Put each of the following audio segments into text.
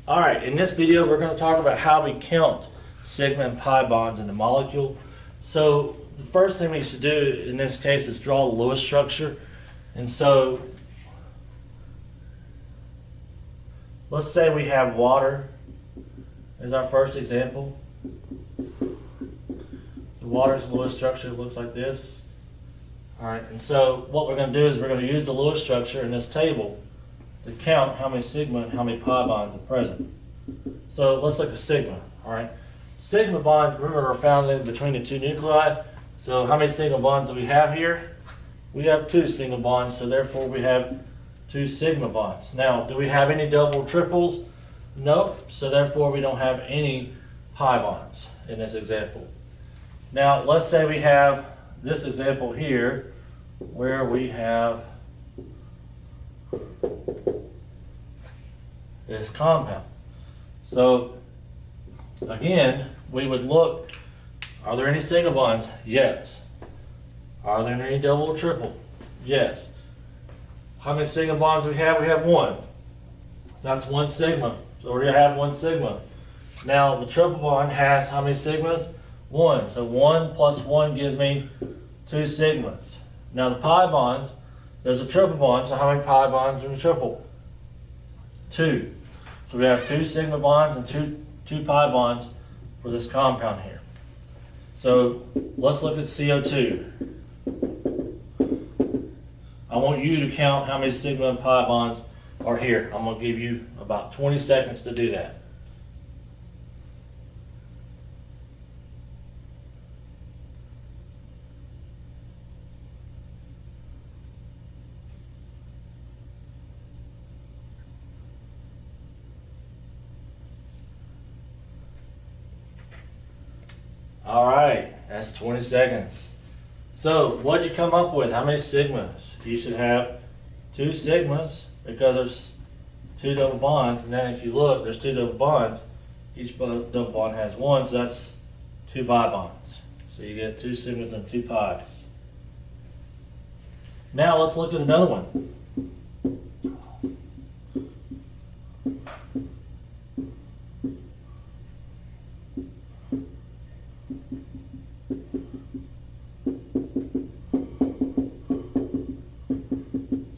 Alright, in this video we're going to talk about how we count sigma and pi bonds in the molecule. So the first thing we should do in this case is draw the Lewis structure. And so let's say we have water as our first example. So water's Lewis structure looks like this. Alright, and so what we're going to do is we're going to use the Lewis structure in this table to count how many sigma and how many pi bonds are present. So let's look at sigma. Alright, sigma bonds, remember, are found in between the two nuclei. So how many sigma bonds do we have here? We have 2 sigma bonds, so therefore we have 2 sigma bonds. Now, do we have any double triples? Nope, so therefore we don't have any pi bonds in this example. Now, let's say we have this example here where we have this compound. So again, we would look, are there any sigma bonds? Yes. Are there any double or triple? Yes. How many sigma bonds do we have? We have 1. So that's 1 sigma. So we're going to have 1 sigma. Now the triple bond has how many sigmas? 1. So 1 plus 1 gives me 2 sigmas. Now the pi bonds, there's a triple bond, so how many pi bonds are in a triple? 2. So we have 2 sigma bonds and 2 pi bonds for this compound here. So let's look at CO2. I want you to count how many sigma and pi bonds are here. I'm going to give you about 20 seconds to do that. All right, that's 20 seconds. So what'd you come up with? How many sigmas? You should have 2 sigmas because there's 2 double bonds, and then if you look, there's 2 double bonds. Each double bond has 1, so that's 2 pi bonds. So you get 2 sigmas and 2 pi's. Now let's look at another one.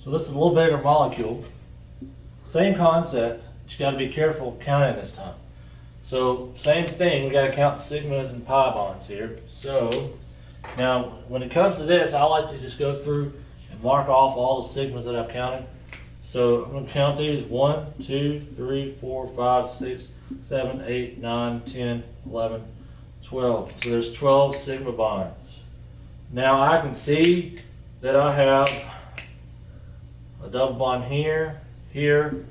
So this is a little bigger molecule. Same concept, but you got to be careful counting this time. So same thing, we got to count sigmas and pi bonds here. So now when it comes to this, I like to just go through and mark off all the sigmas that I've counted. So I'm going to count these 1, 2, 3, 4, 5, 6, 7, 8, 9, 10, 11, 12. So there's 12 sigma bonds. Now I can see that I have a double bond here, here,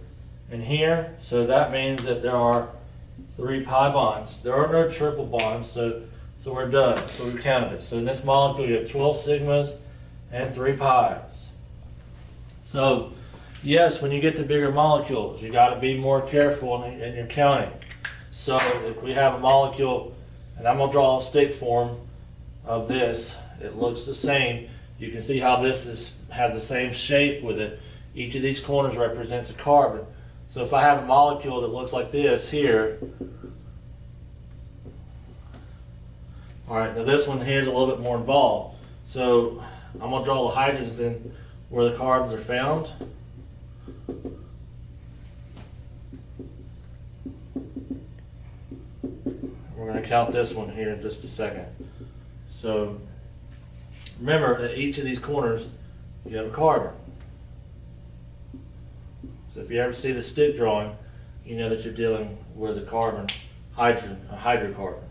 and here. So that means that there are 3 pi bonds. There are no triple bonds, so we're done. So we counted it. So in this molecule, you have 12 sigmas and 3 pi's. So yes, when you get to bigger molecules, you got to be more careful in your counting. So if we have a molecule, and I'm going to draw a stick form of this, it looks the same. You can see how this has the same shape with it. Each of these corners represents a carbon. So if I have a molecule that looks like this here, alright, now this one here is a little bit more involved. So I'm going to draw the hydrogens in where the carbons are found. We're going to count this one here in just a second. So remember, at each of these corners, you have a carbon. So if you ever see the stick drawing, you know that you're dealing with a carbon, a hydrocarbon.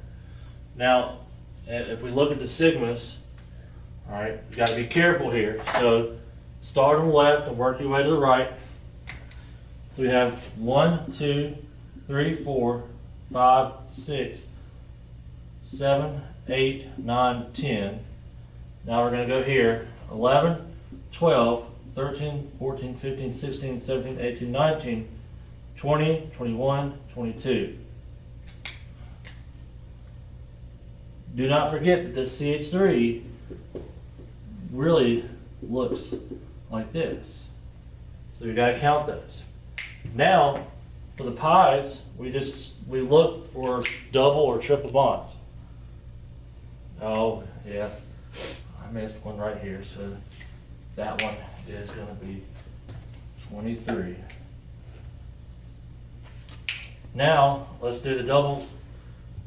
Now, if we look at the sigmas, all right, you got to be careful here. So start on the left and work your way to the right. So we have 1, 2, 3, 4, 5, 6, 7, 8, 9, 10. Now we're going to go here, 11, 12, 13, 14, 15, 16, 17, 18, 19, 20, 21, 22. Do not forget that this CH3 really looks like this. So you got to count those. Now, For the pies, we look for double or triple bonds. Oh, yes, I missed one right here, so that one is gonna be 23. Now, let's do the doubles,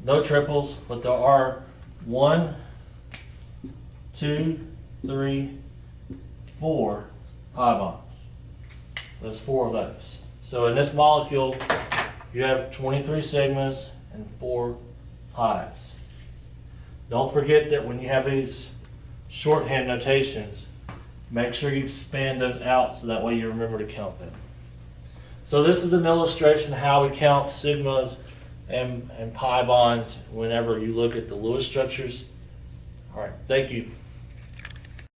no triples, but there are 1, 2, 3, 4 pi bonds. There's 4 of those. So in this molecule, you have 23 sigmas and 4 pi's. Don't forget that when you have these shorthand notations, make sure you expand those out so that way you remember to count them. So this is an illustration of how we count sigmas and pi bonds whenever you look at the Lewis structures. All right, thank you.